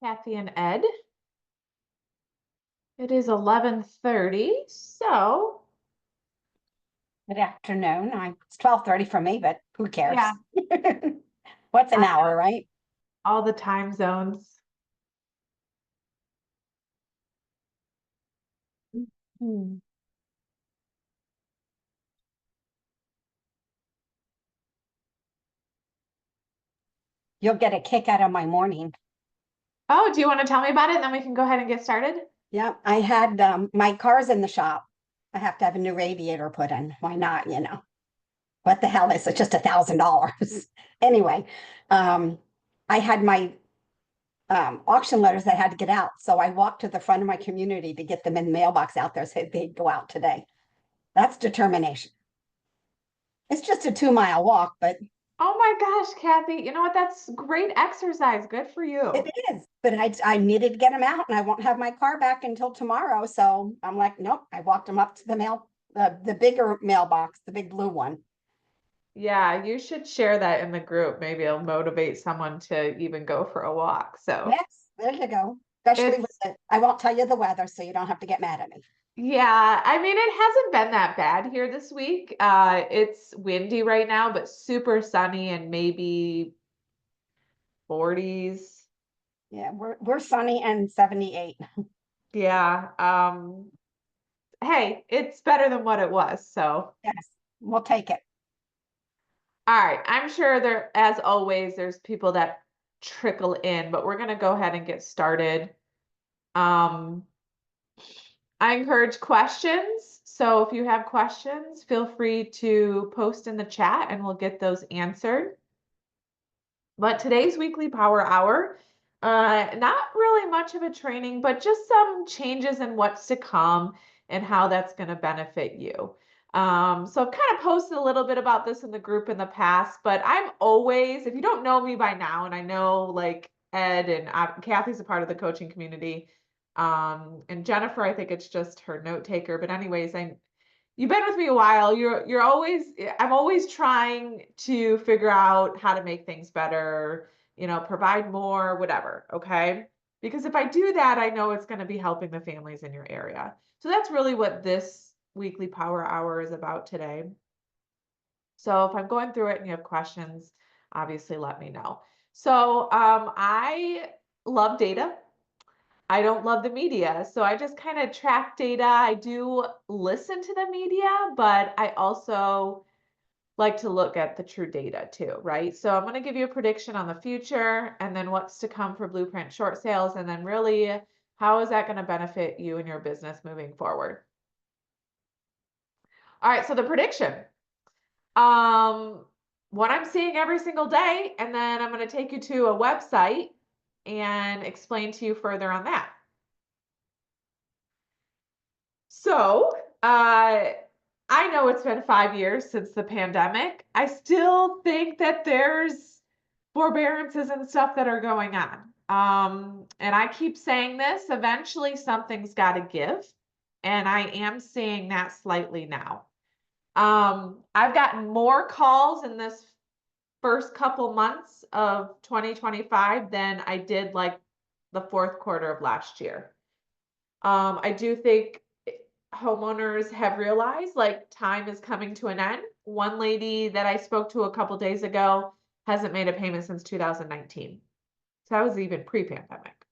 Kathy and Ed. It is 11:30, so Good afternoon. It's 12:30 for me, but who yeah, cares? What's an I hour, right? all the time zones. Hmm. You'll get a kick out of my morning. Oh, do you want to tell me about it? And then we can go ahead and get started. Yeah, I had my car's in the shop. I have to have a new radiator put in. Why not, What the hell is it? Just $1,000. Anyway, um, I had my auction letters that I had to get out. So I walked to the front of my community to get them in the mailbox out there so they'd go out today. That's determination. It's just a 2-mile walk, but Oh my gosh, Kathy, you know what? That's great exercise. Good for it you. is, but I needed to get them out, and I won't have my car back until tomorrow. So I'm like, nope. I walked them up to the the bigger mailbox, the big blue one. Yeah, you should share that in the group. Maybe it'll motivate someone to even go for a walk. So Yes, there you go. Especially with it's, it. I won't tell you the weather, so you don't have to get mad at me. yeah, I mean, it hasn't been that bad here this week. It's windy right now, but super sunny and maybe 40s. Yeah, we're sunny and 78. Yeah. Hey, it's better than what it was. So, Yes, we'll take it. all right. I'm sure there, as always, there's people that trickle in, but we're gonna go ahead and get started. Um, I encourage questions. So if you have questions, feel free to post in the chat and we'll get those answered. But today's weekly power hour, not really much of a training, but just some changes in what's to come and how that's going to benefit you. So I've kind of posted a little bit about this in the group in the past, but I'm always, if you don't know me by now, and I know like Ed and Kathy's a part of the coaching community, and Jennifer, I think it's just her note taker. But anyways, you've been with me a while. You're always I'm always trying to figure out how to make things better, provide more, whatever, okay? Because if I do that, I know it's going to be helping the families in your area. So that's really what this weekly power hour is about today. So if I'm going through it and you have questions, obviously let me know. So I love data. I don't love the media. So I just kind of track data. I do listen to the media, but I also like to look at the true data too, right? So I'm going to give you a prediction on the future and then what's to come for Blueprint short sales. And then really, how is that going to benefit you and your business moving forward? All right. So the prediction, um, what I'm seeing every single day, and then I'm going to take you to a website and explain to you further on that. So, I know it's been 5 years since the pandemic. I still think that there's forbearances and stuff that are going on. And I keep saying this, eventually something's got to give. And I am seeing that slightly now. I've gotten more calls in this first couple months of 2025 than I did like the fourth quarter of last year. I do think homeowners have realized like time is coming to an end. One lady that I spoke to a couple days ago hasn't made a payment since 2019. So that was even pre-pandemic.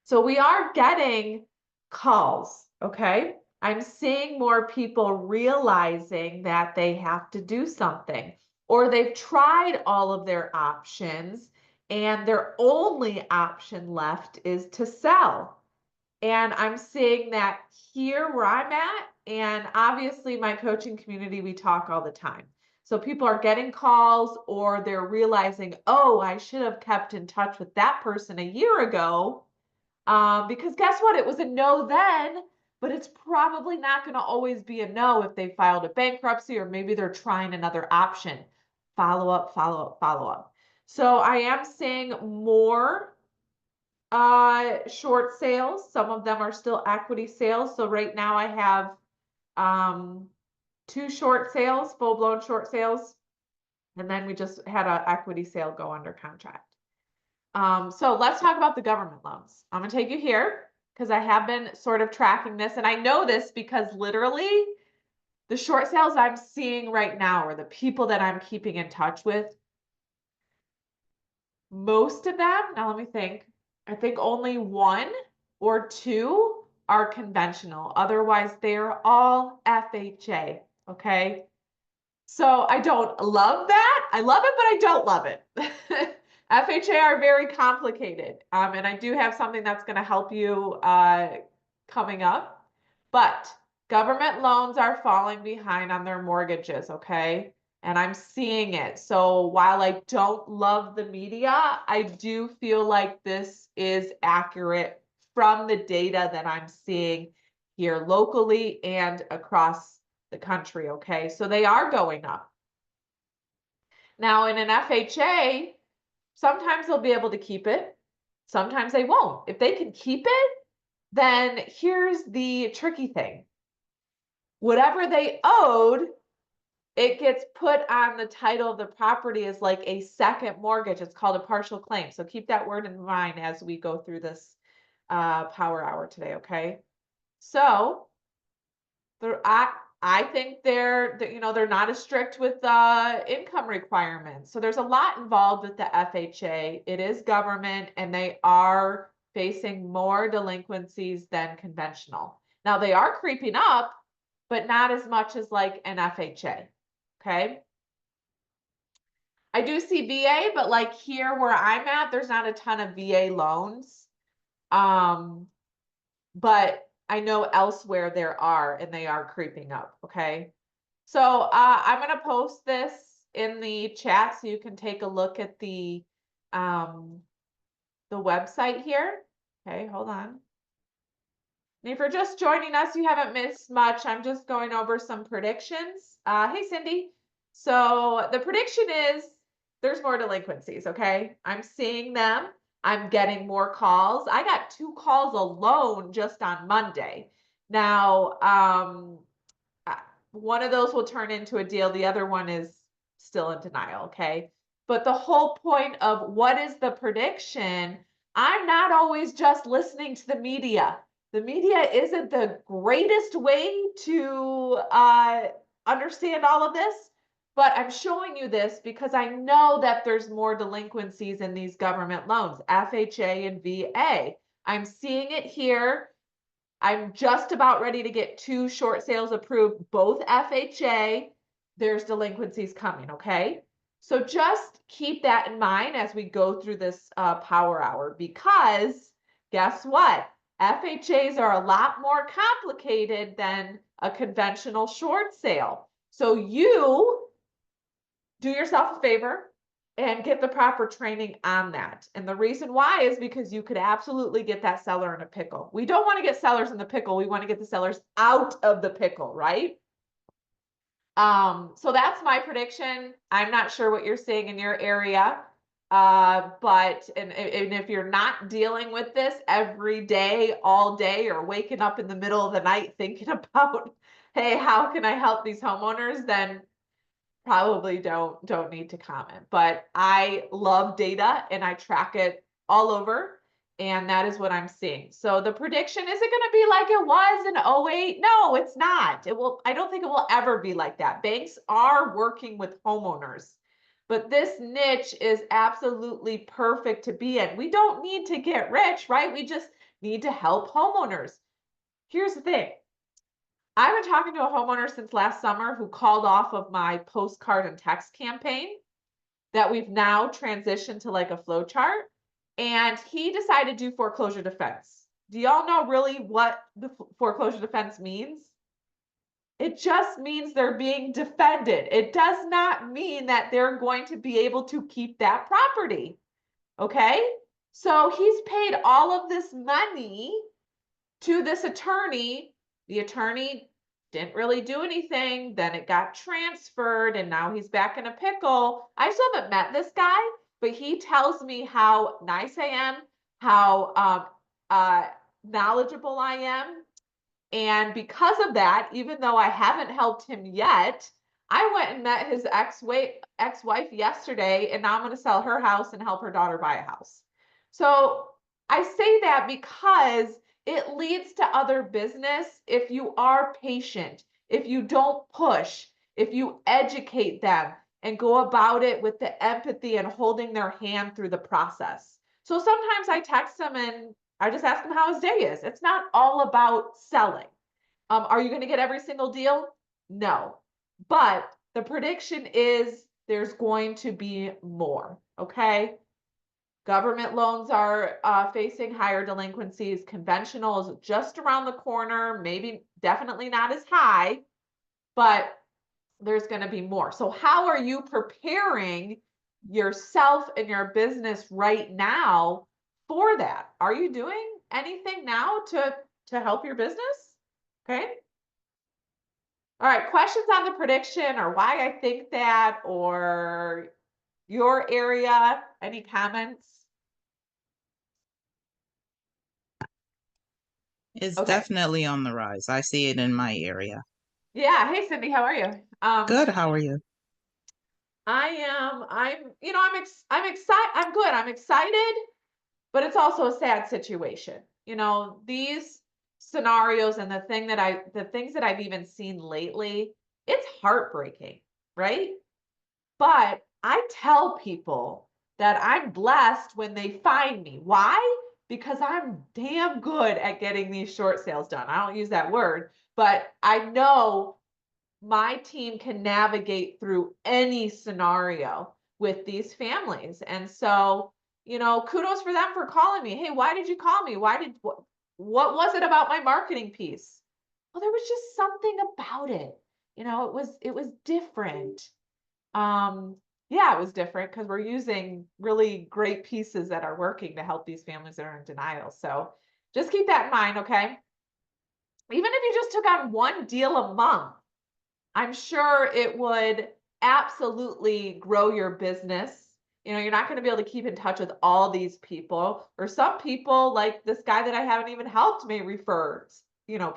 So we are getting calls, okay? I'm seeing more people realizing that they have to do something or they've tried all of their options and their only option left is to sell. And I'm seeing that here where I'm at. And obviously, my coaching community, we talk all the time. So people are getting calls or they're realizing, oh, I should have kept in touch with that person a year ago. Because guess what? It was a no then, but it's probably not going to always be a no if they filed a bankruptcy or maybe they're trying another option. Follow up, follow up, follow up. So I am seeing more short sales. Some of them are still equity sales. So right now I have two short sales, full-blown short sales, and then we just had an equity sale go under contract. So let's talk about the government loans. I'm gonna take you here because I have been sort of tracking this, and I know this because literally the short sales I'm seeing right now, or the people that I'm keeping in touch with, most of them, now let me think, I think only one or two are conventional. Otherwise, they're all FHA, okay? So I don't love that. I love it, but I don't love it. FHA are very complicated. And I do have something that's going to help you coming up. But government loans are falling behind on their mortgages, okay? And I'm seeing it. So while I don't love the media, I do feel like this is accurate from the data that I'm seeing here locally and across the country, okay? So they are going up. Now in an FHA, sometimes they'll be able to keep it, sometimes they won't. If they can keep it, then here's the tricky thing. Whatever they owed, it gets put on the title of the property as like a second mortgage. It's called a partial claim. So keep that word in mind as we go through this power hour today, okay? So I think they're not as strict with income requirements. So there's a lot involved with the FHA. It is government, and they are facing more delinquencies than conventional. Now they are creeping up, but not as much as like an FHA. Okay. I do see VA, but like here where I'm at, there's not a ton of VA loans. But I know elsewhere there are, and they are creeping up. Okay. So I'm going to post this in the chat so you can take a look at the website here. Okay, hold on. And if you're just joining us, you haven't missed much. I'm just going over some predictions. Hey, Cindy. So the prediction is there's more delinquencies, okay? I'm seeing them. I'm getting more calls. I got 2 calls alone just on Monday. Now, one of those will turn into a deal. The other one is still in denial, okay? But the whole point of what is the prediction, I'm not always just listening to the media. The media isn't the greatest way to understand all of this, but I'm showing you this because I know that there's more delinquencies in these government loans, FHA and VA. I'm seeing it here. I'm just about ready to get 2 short sales approved, both FHA. There's delinquencies coming, okay? So just keep that in mind as we go through this power hour, because guess what? FHAs are a lot more complicated than a conventional short sale. So you do yourself a favor and get the proper training on that. And the reason why is because you could absolutely get that seller in a pickle. We don't want to get sellers in the pickle. We want to get the sellers out of the pickle, right? So that's my prediction. I'm not sure what you're seeing in your area. But if you're not dealing with this every day, all day, or waking up in the middle of the night thinking about, hey, how can I help these homeowners, then probably don't need to comment. But I love data and I track it all over, and that is what I'm seeing. So the prediction, is it going to be like it was in 08? No, it's not. I don't think it will ever be like that. Banks are working with homeowners, but this niche is absolutely perfect to be in. We don't need to get rich, right? We just need to help homeowners. Here's the thing. I've been talking to a homeowner since last summer who called off of my postcard and text campaign that we've now transitioned to like a flow chart. And he decided to do foreclosure defense. Do y'all know really what the foreclosure defense means? It just means they're being defended. It does not mean that they're going to be able to keep that property. Okay? So he's paid all of this money to this attorney. The attorney didn't really do anything. Then it got transferred, and now he's back in a pickle. I still haven't met this guy, but he tells me how nice I am, how knowledgeable I am. And because of that, even though I haven't helped him yet, I went and met his ex-wife yesterday, and now I'm going to sell her house and help her daughter buy a house. So I say that because it leads to other business if you are patient, if you don't push, if you educate them and go about it with the empathy and holding their hand through the process. So sometimes I text them and I just ask them how his day is. It's not all about selling. Are you going to get every single deal? No. But the prediction is there's going to be more. Okay. Government loans are facing higher delinquencies. Conventional is just around the corner, maybe definitely not as high, but there's going to be more. So, how are you preparing yourself and your business right now for that? Are you doing anything now to help your business? Okay. All right. Questions on the prediction or why I think that or your area? Any comments? It's Okay. definitely on the rise. I see it in my area. Yeah. Hey, Cindy, how are you? Good, how are you? I'm excited. I'm good. I'm excited, but it's also a sad situation. These scenarios and the things that I've even seen lately, it's heartbreaking, right? But I tell people that I'm blessed when they find me. Why? Because I'm damn good at getting these short sales done. I don't use that word, but I know my team can navigate through any scenario with these families. And so, kudos for them for calling me. Hey, why did you call me? What was it about my marketing piece? Well, there was just something about it. It was different. Yeah, it was different because we're using really great pieces that are working to help these families that are in denial. So just keep that in mind, okay? Even if you just took on one deal a month, I'm sure it would absolutely grow your business. You're not going to be able to keep in touch with all these people, or some people, like this guy that I haven't even helped, may refer,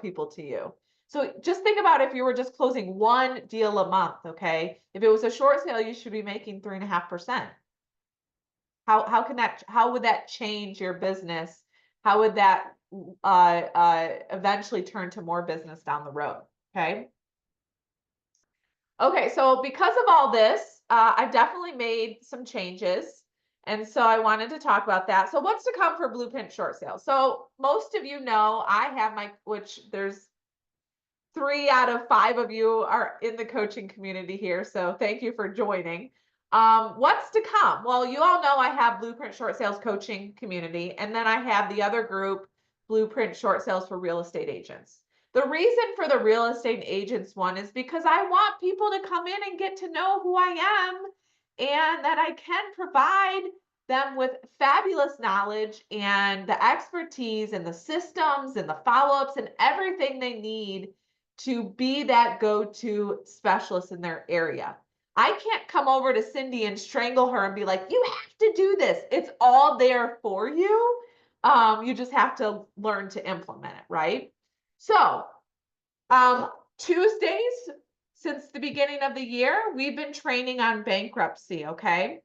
people to you. So just think about if you were just closing one deal a month, okay? If it was a short sale, you should be making 3.5%. How would that change your business? How would that eventually turn to more business down the road? Okay. Okay, so because of all this, I've definitely made some changes. And so I wanted to talk about that. So what's to come for Blueprint Short Sales? So most of you know I have which there's 3 out of 5 of you are in the coaching community here. So thank you for joining. What's to come? Well, you all know I have Blueprint Short Sales Coaching Community, and then I have the other group, Blueprint Short Sales for Real Estate Agents. The reason for the real estate agents one is because I want people to come in and get to know who I am and that I can provide them with fabulous knowledge and the expertise and the systems and the follow-ups and everything they need to be that go-to specialist in their area. I can't come over to Cindy and strangle her and be like, you have to do this. It's all there for you. You just have to learn to implement it, right? So, Tuesdays, since the beginning of the year, we've been training on bankruptcy, okay?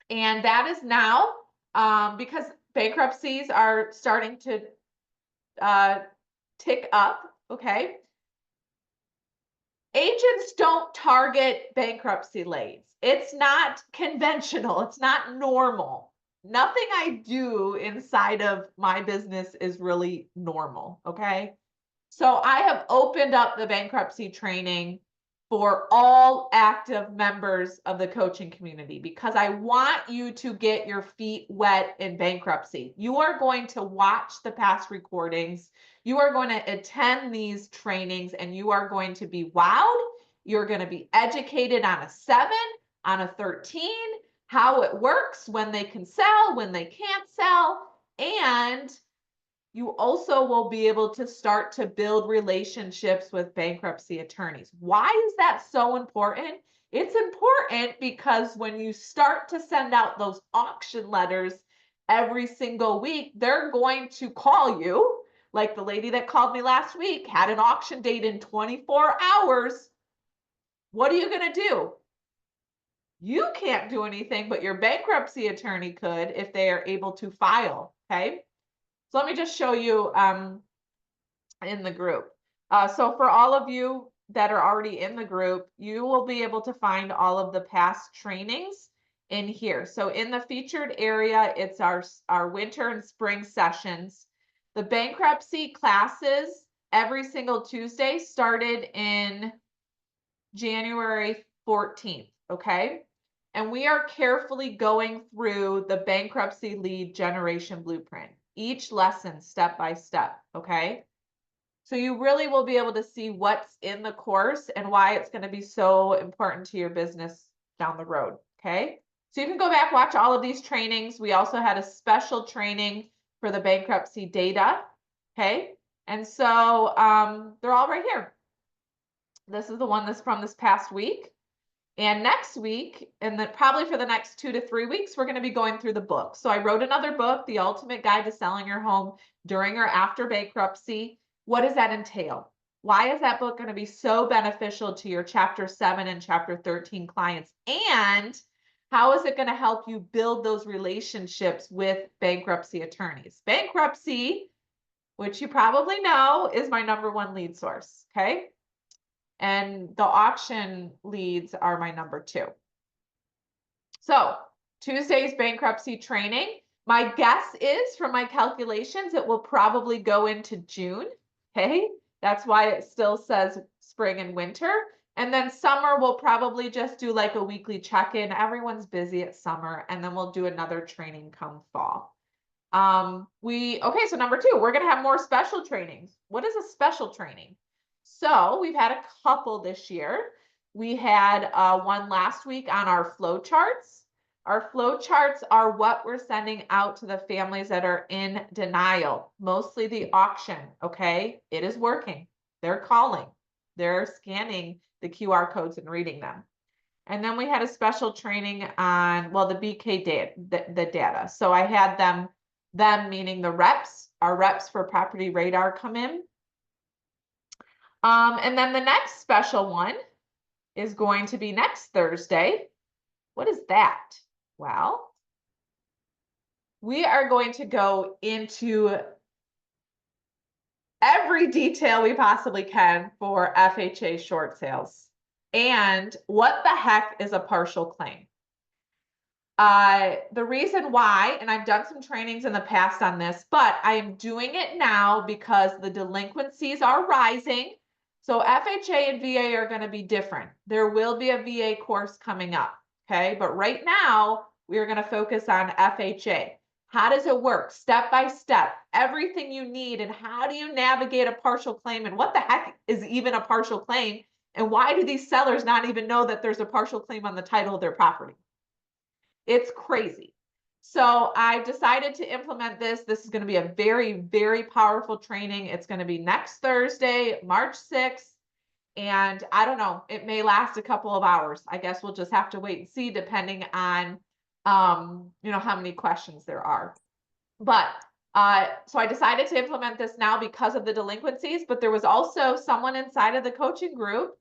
And that is now, because bankruptcies are starting to tick up, okay? Agents don't target bankruptcy lanes. It's not conventional. It's not normal. Nothing I do inside of my business is really normal. Okay. So I have opened up the bankruptcy training for all active members of the coaching community because I want you to get your feet wet in bankruptcy. You are going to watch the past recordings. You are going to attend these trainings and you are going to be wowed. You're going to be educated on a 7, on a 13, how it works, when they can sell, when they can't sell, and you also will be able to start to build relationships with bankruptcy attorneys. Why is that so important? It's important because when you start to send out those auction letters every single week, they're going to call you. Like the lady that called me last week had an auction date in 24 hours. What are you going to do? You can't do anything, but your bankruptcy attorney could if they are able to file. Okay. So let me just show you in the group. So for all of you that are already in the group, you will be able to find all of the past trainings in here. So in the featured area, it's our winter and spring sessions. The bankruptcy classes every single Tuesday started in January 14th, okay? And we are carefully going through the bankruptcy lead generation blueprint, each lesson step by step, okay? So you really will be able to see what's in the course and why it's going to be so important to your business down the road, okay? So you can go back, watch all of these trainings. We also had a special training for the bankruptcy data, okay? And so they're all right here. This is the one that's from this past week. And next week, and then probably for the next 2 to 3 weeks, we're going to be going through the book. So I wrote another book, The Ultimate Guide to Selling Your Home During or After Bankruptcy. What does that entail? Why is that book going to be so beneficial to your Chapter 7 and Chapter 13 clients? And how is it going to help you build those relationships with bankruptcy attorneys? Bankruptcy, which you probably know, is my #1 lead source, okay? And the auction leads are my #2. So Tuesday's bankruptcy training, my guess is from my calculations, it will probably go into June. Okay. That's why it still says spring and winter. And then summer, we'll probably just do like a weekly check-in. Everyone's busy at summer, and then we'll do another training come fall. Okay, so #2, we're going to have more special trainings. What is a special training? So we've had a couple this year. We had one last week on our flow charts. Our flow charts are what we're sending out to the families that are in denial, mostly the auction, okay? It is working. They're calling. They're scanning the QR codes and reading them. And then we had a special training on, well, the BK data, the data. So I had them meaning the reps, our reps for Property Radar come in. And then the next special one is going to be next Thursday. What is that? Well, we are going to go into every detail we possibly can for FHA short sales and what the heck is a partial claim. The reason why, and I've done some trainings in the past on this, but I am doing it now because the delinquencies are rising. So FHA and VA are going to be different. There will be a VA course coming up, okay? But right now, we are going to focus on FHA. How does it work? Step by step, everything you need, and how do you navigate a partial claim, and what the heck is even a partial claim? And why do these sellers not even know that there's a partial claim on the title of their property? It's crazy. So I decided to implement this. This is going to be a very, very powerful training. It's going to be next Thursday, March 6th. And I don't know, it may last a couple of hours. I guess we'll just have to wait and see depending on, how many questions there are. But so I decided to implement this now because of the delinquencies, but there was also someone inside of the coaching group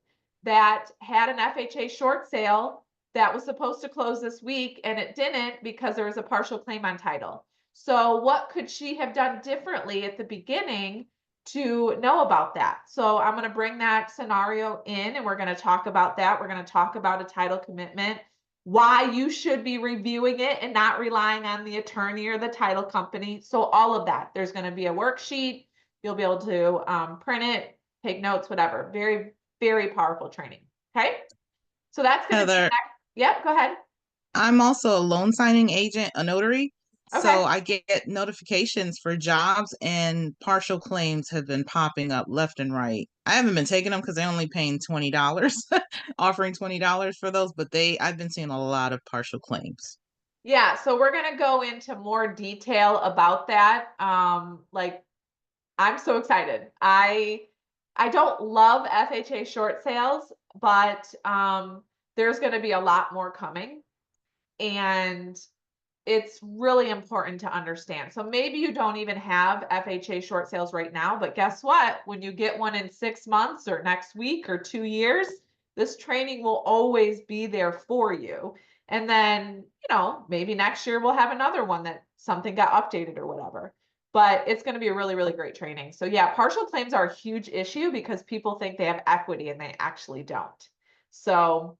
that had an FHA short sale that was supposed to close this week, and it didn't because there was a partial claim on title. So what could she have done differently at the beginning to know about that? So I'm going to bring that scenario in, and we're going to talk about that. We're going to talk about a title commitment, why you should be reviewing it and not relying on the attorney or the title company. So all of that. There's going to be a worksheet. You'll be able to print it, take notes, whatever. Very, very powerful training. Okay. So that's going to be Heather, Yep, go ahead. I'm also a loan signing agent, a notary. Okay. So I get notifications for jobs, and partial claims have been popping up left and right. I haven't been taking them because they're only paying $20, offering $20 for those, but I've been seeing a lot of partial claims. Yeah, so we're going to go into more detail about that. Like, I'm so excited. I don't love FHA short sales, but there's going to be a lot more coming, and it's really important to understand. So maybe you don't even have FHA short sales right now, but guess what? When you get one in 6 months or next week or 2 years, This training will always be there for you. And then, maybe next year we'll have another one that something got updated or whatever. But it's going to be a really, really great training. So yeah, partial claims are a huge issue because people think they have equity and they actually don't. So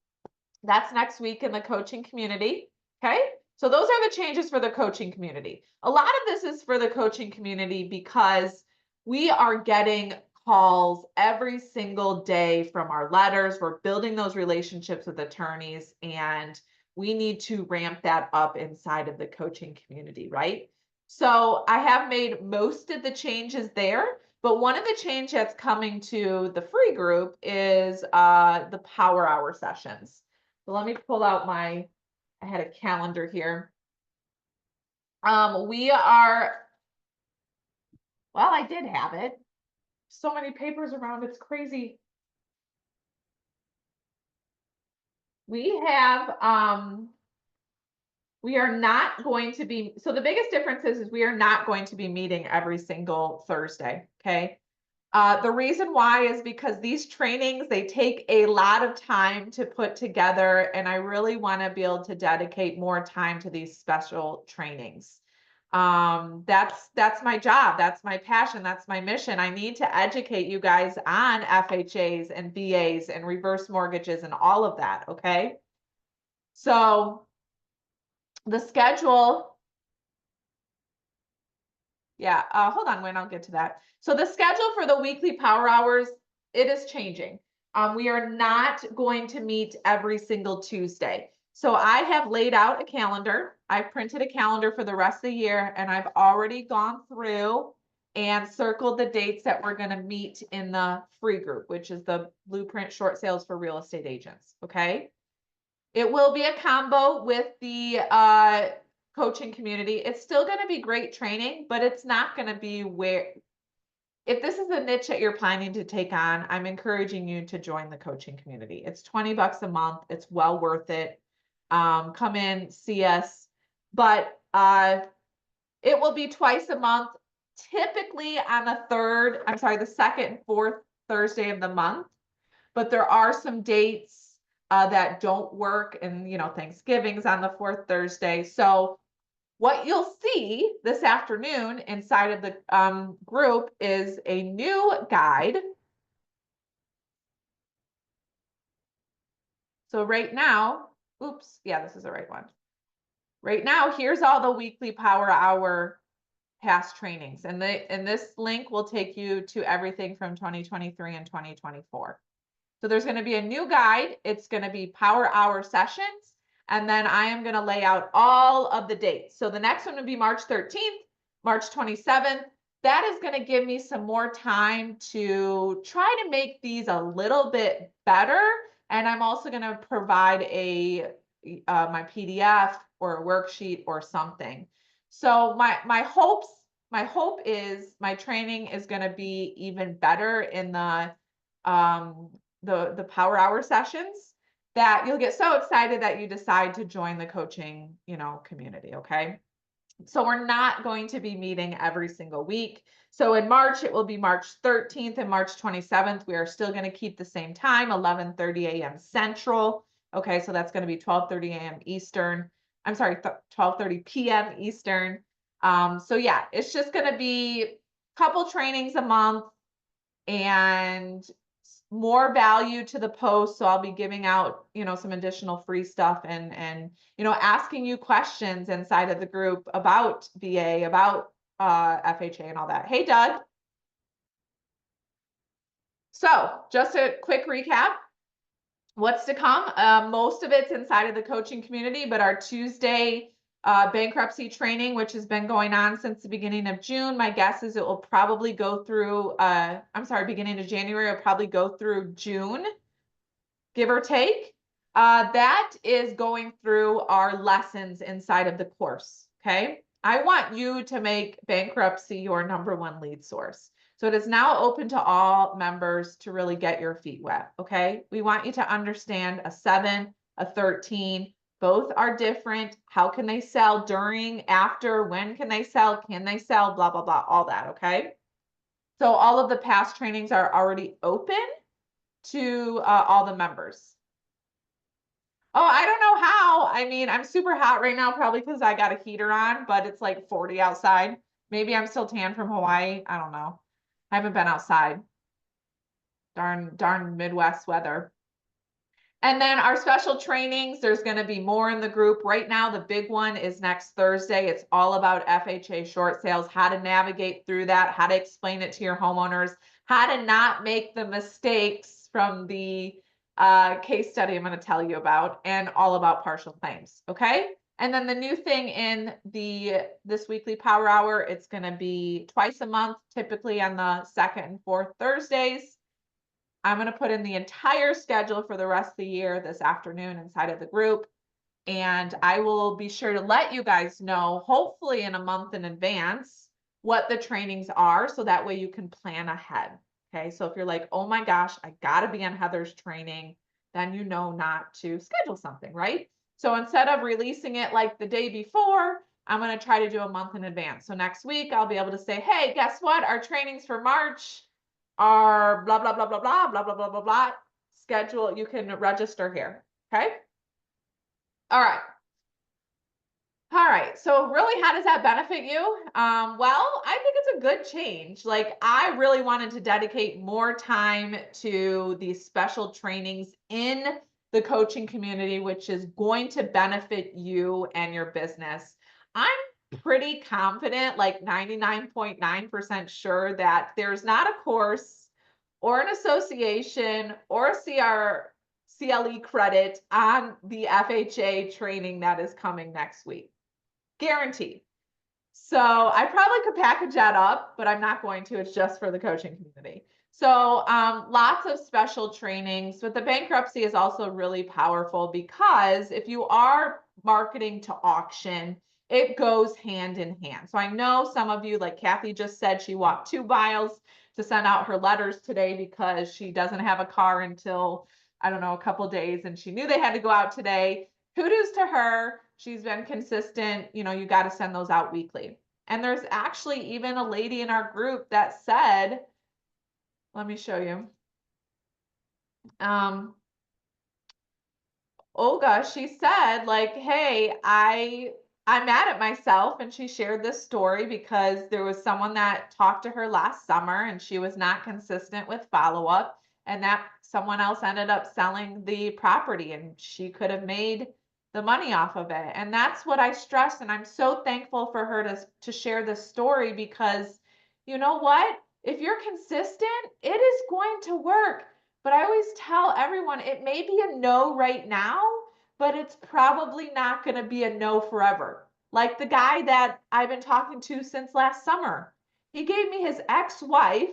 that's next week in the coaching community. Okay. So those are the changes for the coaching community. A lot of this is for the coaching community because we are getting calls every single day from our letters. We're building those relationships with attorneys, and we need to ramp that up inside of the coaching community, right? So I have made most of the changes there, but one of the changes that's coming to the free group is the power hour sessions. So let me pull out I had a calendar here. I did have it. So many papers around, it's crazy. We are not going to be, so the biggest difference is we are not going to be meeting every single Thursday, okay? The reason why is because these trainings, they take a lot of time to put together, and I really want to be able to dedicate more time to these special trainings. That's my job. That's my passion. That's my mission. I need to educate you guys on FHAs and VAs and reverse mortgages and all of that, okay? So the schedule, yeah, hold on, Wayne, I'll get to that. So the schedule for the weekly power hours, it is changing. We are not going to meet every single Tuesday. So I have laid out a calendar. I printed a calendar for the rest of the year, and I've already gone through and circled the dates that we're going to meet in the free group, which is the Blueprint Short Sales for Real Estate Agents, okay? It will be a combo with the coaching community. It's still going to be great training, but it's not going to be if this is a niche that you're planning to take on, I'm encouraging you to join the coaching community. It's $20 a month. It's well worth it. Come in, see us, but it will be twice a month, typically on the second and fourth Thursday of the month, but there are some dates that don't work, and Thanksgiving's on the fourth Thursday. So what you'll see this afternoon inside of the group is a new guide. So right now, oops, yeah, this is the right one. Right now, here's all the weekly power hour past trainings, and this link will take you to everything from 2023 and 2024. So there's going to be a new guide. It's going to be power hour sessions. And then I am going to lay out all of the dates. So the next one will be March 13th, March 27th. That is going to give me some more time to try to make these a little bit better. And I'm also going to provide my PDF or a worksheet or something. So my hope is my training is going to be even better in the power hour sessions, that you'll get so excited that you decide to join the coaching, community. Okay. So we're not going to be meeting every single week. So in March, it will be March 13th and March 27th. We are still going to keep the same time, 11:30 a.m. Central. Okay. So that's going to be 12:30 a.m. Eastern. I'm sorry, 12:30 p.m. Eastern. So yeah, it's just going to be a couple trainings a month and more value to the post. So I'll be giving out, some additional free stuff and asking you questions inside of the group about VA, about FHA and all that. Hey, Doug. So just a quick recap. What's to come? Most of it's inside of the coaching community, but our Tuesday bankruptcy training, which has been going on since the beginning of June. My guess is it will probably go through, beginning of January, it'll probably go through June, give or take. That is going through our lessons inside of the course, okay? I want you to make bankruptcy your #1 lead source. So it is now open to all members to really get your feet wet, okay? We want you to understand a 7, a 13, both are different. How can they sell during, after, when can they sell, blah, blah, blah, all that, okay? So all of the past trainings are already open to all the members. Oh, I don't know how. I mean, I'm super hot right now, probably because I got a heater on, but it's like 40 outside. Maybe I'm still tan from Hawaii. I don't know. I haven't been outside. Darn Midwest weather. And then our special trainings, there's going to be more in the group. Right now, the big one is next Thursday. It's all about FHA short sales, how to navigate through that, how to explain it to your homeowners, how to not make the mistakes from the case study I'm going to tell you about, and all about partial claims. Okay. And then the new thing in this weekly power hour, it's going to be twice a month, typically on the second and fourth Thursdays. I'm going to put in the entire schedule for the rest of the year this afternoon inside of the group. And I will be sure to let you guys know, hopefully in a month in advance, what the trainings are. So that way you can plan ahead. Okay. So if you're like, oh my gosh, I got to be on Heather's training, then you know not to schedule something, right? So instead of releasing it like the day before, I'm going to try to do a month in advance. So next week I'll be able to say, hey, guess what? Our trainings for March are blah, blah, blah, blah, blah, blah, blah, blah, blah, blah. Schedule, you can register here. Okay. All right. All right. So really, how does that benefit you? Well, I think it's a good change. Like I really wanted to dedicate more time to these special trainings in the coaching community, which is going to benefit you and your business. I'm pretty confident, like 99.9% sure that there's not a course or an association or a CLE credit on the FHA training that is coming next week. Guaranteed. So I probably could package that up, but I'm not going to. It's just for the coaching community. So lots of special trainings, but the bankruptcy is also really powerful because if you are marketing to auction, it goes hand in hand. So I know some of you, like Kathy just said, she walked 2 miles to send out her letters today because she doesn't have a car until, I don't know, a couple days, and she knew they had to go out today. Kudos to her. She's been consistent. You know, you got to send those out weekly. And there's actually even a lady in our group that said, let me show you. Olga, she said like, hey, I'm mad at myself. And she shared this story because there was someone that talked to her last summer and she was not consistent with follow-up, and that someone else ended up selling the property and she could have made the money off of it. And that's what I stress. And I'm so thankful for her to share this story because you know what? If you're consistent, it is going to work. But I always tell everyone it may be a no right now, but it's probably not going to be a no forever. Like the guy that I've been talking to since last summer, he gave me his ex-wife.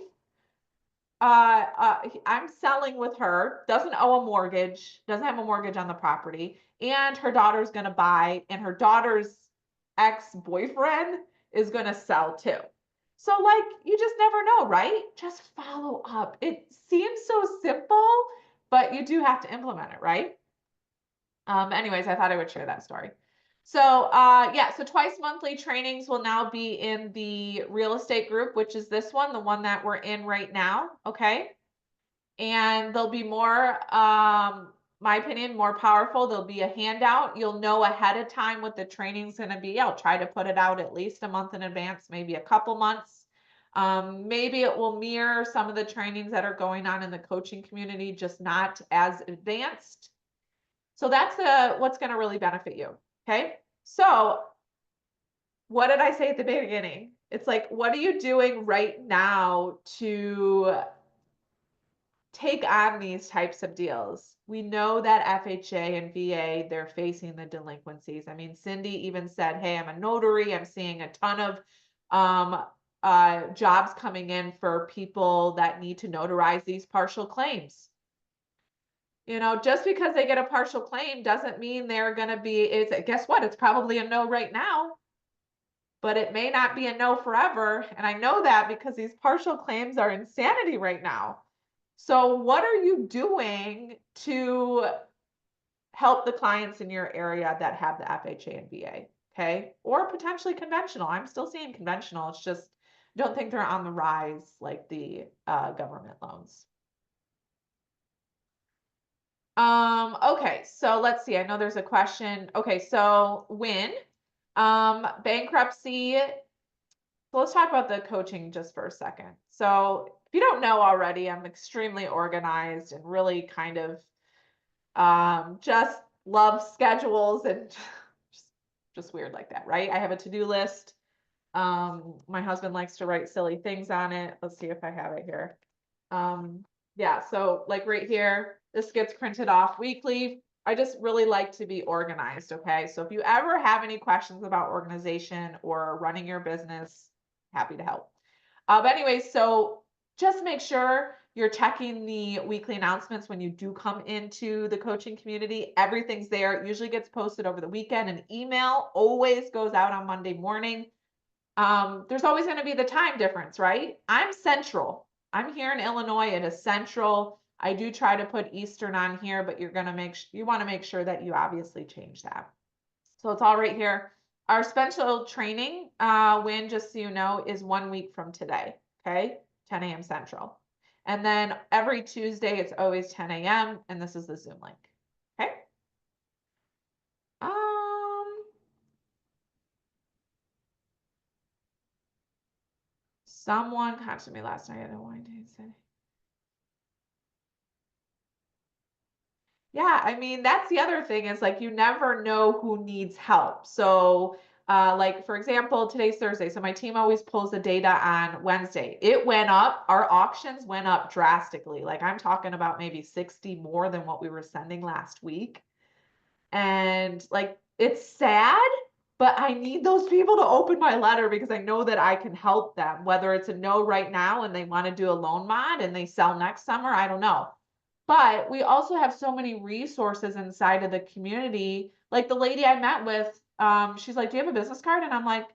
I'm selling with her, doesn't owe a mortgage, doesn't have a mortgage on the property, and her daughter's going to buy, and her daughter's ex-boyfriend is going to sell too. So like, you just never know, right? Just follow up. It seems so simple, but you do have to implement it, right? Anyways, I thought I would share that story. So yeah, so twice monthly trainings will now be in the real estate group, which is this one, the one that we're in right now. Okay. And there'll be more, my opinion, more powerful. There'll be a handout. You'll know ahead of time what the training's going to be. I'll try to put it out at least a month in advance, maybe a couple months. Maybe it will mirror some of the trainings that are going on in the coaching community, just not as advanced. So that's what's going to really benefit you. Okay. So what did I say at the beginning? It's like, what are you doing right now to take on these types of deals? We know that FHA and VA, they're facing the delinquencies. I mean, Cindy even said, hey, I'm a notary. I'm seeing a ton of jobs coming in for people that need to notarize these partial claims. You know, just because they get a partial claim doesn't mean they're going to be, guess what? It's probably a no right now, but it may not be a no forever. And I know that because these partial claims are insanity right now. So what are you doing to help the clients in your area that have the FHA and VA? Okay. Or potentially conventional. I'm still seeing conventional. It's just, don't think they're on the rise like the government loans. Okay, so let's see. I know there's a question. Okay, so when bankruptcy, so let's talk about the coaching just for a second. So if you don't know already, I'm extremely organized and really kind of just love schedules and just weird like that, right? I have a to-do list. My husband likes to write silly things on it. Let's see if I have it here. Yeah, so like right here, this gets printed off weekly. I just really like to be organized, okay? So if you ever have any questions about organization or running your business, happy to help. But anyway, so just make sure you're checking the weekly announcements when you do come into the coaching community. Everything's there. It usually gets posted over the weekend. An email always goes out on Monday morning. There's always going to be the time difference, right? I'm central. I'm here in Illinois. It is central. I do try to put Eastern on here, but you're going to you want to make sure that you obviously change that. So it's all right here. Our special training, when just so you know, is 1 week from today. Okay, 10 a.m. Central. And then every Tuesday, it's always 10 a.m. And this is the Zoom link. Okay. Someone contacted me last night at a wine tasting. Yeah, I mean, that's the other thing is like you never know who needs help. So, like for example, today's Thursday, so my team always pulls the data on Wednesday. It went up, our auctions went up drastically. Like I'm talking about maybe 60 more than what we were sending last week. And like it's sad, but I need those people to open my letter because I know that I can help them, whether it's a no right now and they want to do a loan mod and they sell next summer, I don't know. But we also have so many resources inside of the community. Like the lady I met with, she's like, "Do you have a business card?" And I'm like,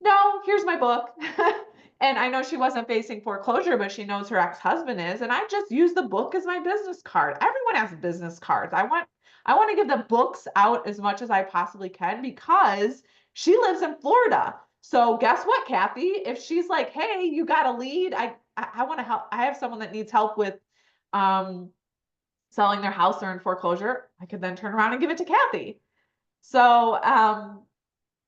"No, here's my book." And I know she wasn't facing foreclosure, but she knows her ex-husband is. And I just use the book as my business card. Everyone has business cards. I want to give the books out as much as I possibly can because she lives in Florida. So guess what, Kathy? If she's like, "Hey, you got a lead, I want to help. I have someone that needs help with selling their house or in foreclosure," I could then turn around and give it to Kathy. So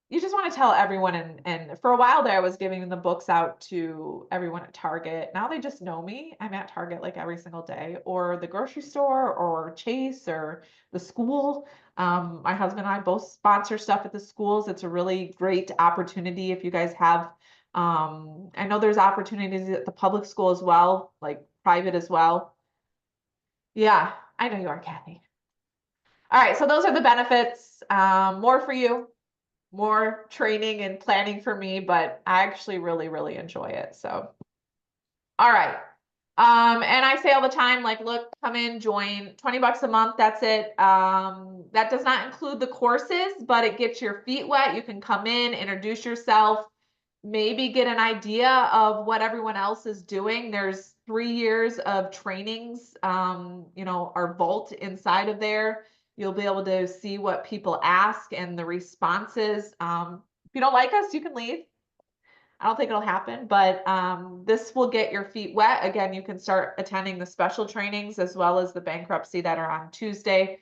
you just want to tell everyone. And for a while there, I was giving the books out to everyone at Target. Now they just know me. I'm at Target like every single day, or the grocery store, or Chase, or the school. My husband and I both sponsor stuff at the schools. It's a really great opportunity if you guys have. I know there's opportunities at the public school as well, like private as well. Yeah, I know you are, Kathy. All right, so those are the benefits. More for you, more training and planning for me, but I actually really, really enjoy it. So, all right. And I say all the time, like, look, come in, join, 20 bucks a month. That's it. That does not include the courses, but it gets your feet wet. You can come in, introduce yourself, maybe get an idea of what everyone else is doing. There's 3 years of trainings, our vault inside of there. You'll be able to see what people ask and the responses. If you don't like us, you can leave. I don't think it'll happen, but this will get your feet wet. Again, you can start attending the special trainings as well as the bankruptcy that are on Tuesday.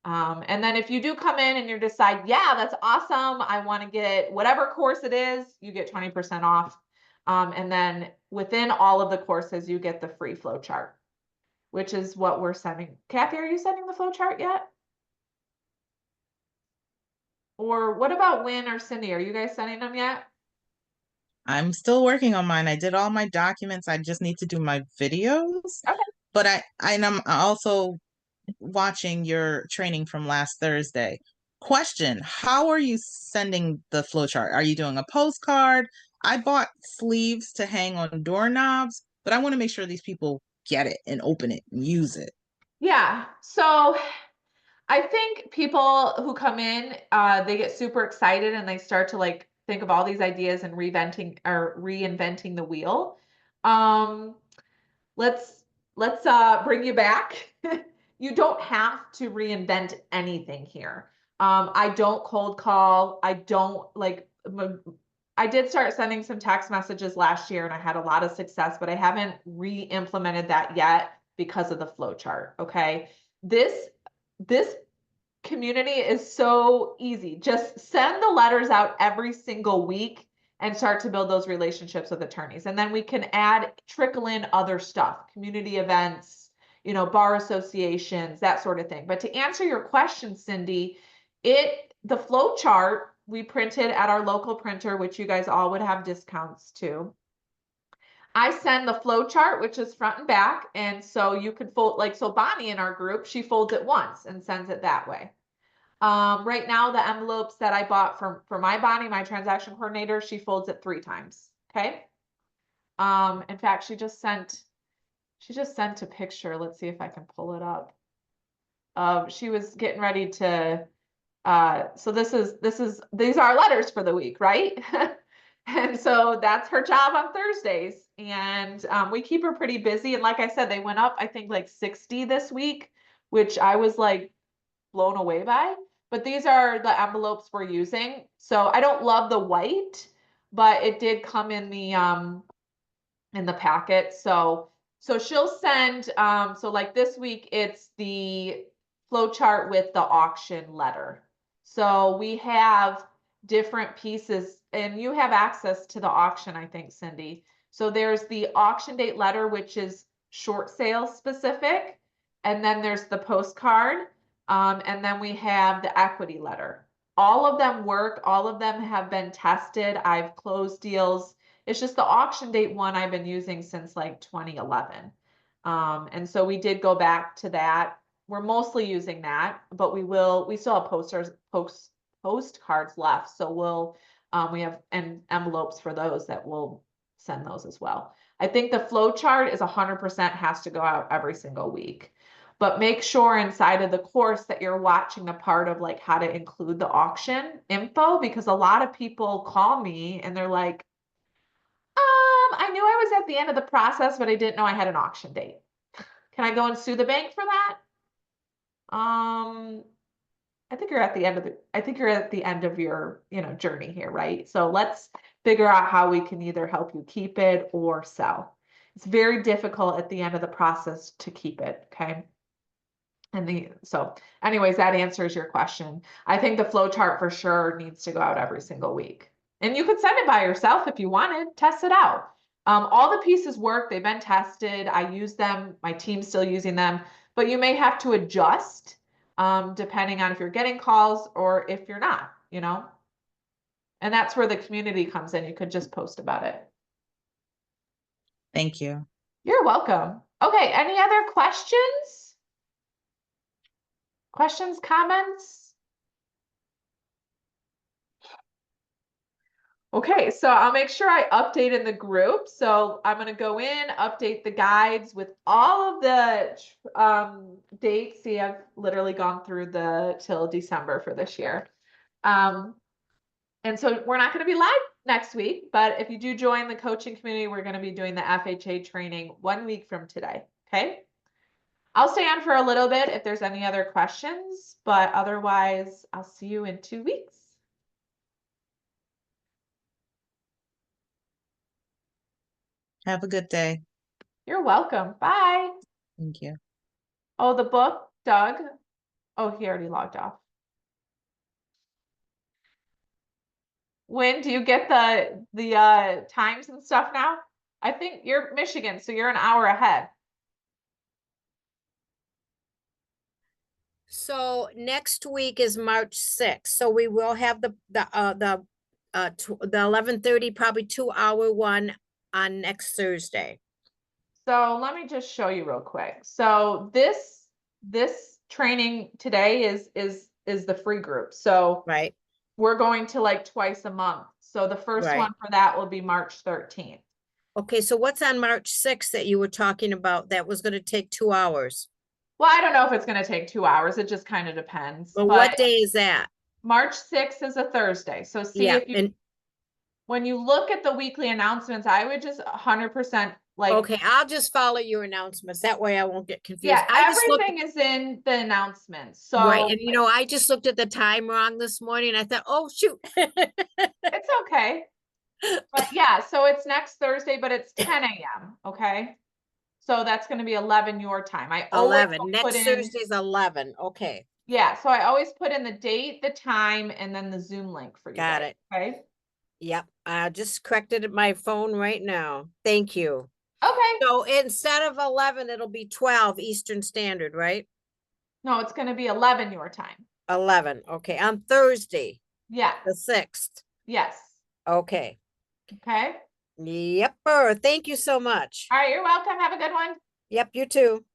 And then if you do come in and you decide, yeah, that's awesome, I want to get whatever course it is, you get 20% off. And then within all of the courses, you get the free flow chart, which is what we're sending. Kathy, are you sending the flow chart yet? Or what about Win or Cindy? Are you guys sending them yet? I'm still working on mine. I did all my documents. I just need to do my videos. Okay. But I'm also watching your training from last Thursday. Question, how are you sending the flowchart? Are you doing a postcard? I bought sleeves to hang on doorknobs, but I want to make sure these people get it and open it and use it. Yeah. So I think people who come in, they get super excited and they start to like think of all these ideas and reinventing the wheel. Um, let's bring you back. You don't have to reinvent anything here. I don't cold call. I don't like I did start sending some text messages last year and I had a lot of success, but I haven't re-implemented that yet because of the flow chart. Okay. this community is so easy. Just send the letters out every single week and start to build those relationships with attorneys. And then we can trickle in other stuff, community events, bar associations, that sort of thing. But to answer your question, Cindy, the flow chart we printed at our local printer, which you guys all would have discounts to. I send the flow chart, which is front and back. And so you could fold, so Bonnie in our group, she folds it once and sends it that way. Right now, the envelopes that I bought for my Bonnie, my transaction coordinator, she folds it 3 times. Okay. In fact, she just sent a picture. Let's see if I can pull it up. She was getting ready to, so these are letters for the week, right? And so that's her job on Thursdays. And we keep her pretty busy. And like I said, they went up, I think 60 this week, which I was blown away by. But these are the envelopes we're using. So I don't love the white, but it did come in the packet. So she'll send, so this week, it's the flow chart with the auction letter. So we have different pieces, and you have access to the auction, I think, Cindy. So there's the auction date letter, which is short sale specific. And then there's the postcard. And then we have the equity letter. All of them work. All of them have been tested. I've closed deals. It's just the auction date one I've been using since 2011. And so we did go back to that. We're mostly using that, but we still have postcards left. So we have envelopes for those that we'll send those as well. I think the flow chart is 100% has to go out every single week, but make sure inside of the course that you're watching the part of how to include the auction info, because a lot of people call me and they're like, I knew I was at the end of the process, but I didn't know I had an auction date. Can I go and sue the bank for that? I think you're at the end of your, journey here, right? So let's figure out how we can either help you keep it or sell. It's very difficult at the end of the process to keep it, okay? So anyways, that answers your question. I think the flow chart for sure needs to go out every single week. And you could send it by yourself if you wanted, test it out. All the pieces work, they've been tested. I use them, my team's still using them, but you may have to adjust depending on if you're getting calls or if you're not, and that's where the community comes in. You could just post about it. Thank you. You're welcome. Okay, any other questions? Questions, comments? Okay, so I'll make sure I update in the group. So I'm going to go in, update the guides with all of the dates. See, I've literally gone through till December for this year. And so we're not going to be live next week, but if you do join the coaching community, we're going to be doing the FHA training 1 week from today. Okay. I'll stay on for a little bit if there's any other questions, but otherwise I'll see you in 2 weeks. Have a good day. You're welcome. Bye. Thank you. Oh, the book, Doug. Oh, he already logged off. When do you get the times and stuff now? I think you're Michigan, so you're an hour ahead. So next week is March 6th. So we will have the 11:30, probably 2-hour one on next Thursday. So let me just show you real quick. So this training today is the free group. So Right. we're going to twice a month. So the first Right. one for that will be March 13th. Okay, so what's on March 6th that you were talking about that was going to take 2 hours? Well, I don't know if it's going to take 2 hours. It just kind of depends. Well, But what day is that? March 6th is a Thursday. So see Yeah, if you, when you look at the weekly announcements, I would just 100% okay, I'll just follow your announcements. That way I won't get confused. yeah, I just looked, everything is in the announcements. So right, and I just looked at the time wrong this morning. I thought, oh shoot. it's okay. But yeah, so it's next Thursday, but it's 10 a.m. Okay. So that's gonna be 11 your time. I always 11. will Next put in, Thursday's 11. Okay, yeah, so I always put in the date, the time, and then the Zoom link for you got guys, it. okay? Yep, I just corrected my phone right now. Thank you. Okay, So instead of 11, it'll be 12 Eastern Standard, right? no, it's gonna be 11 your time. 11. Okay, on Thursday, Yeah, the 6th. yes, Okay. okay? Yep. Thank you so much. All right, you're welcome. Have a good one. Yep, you too.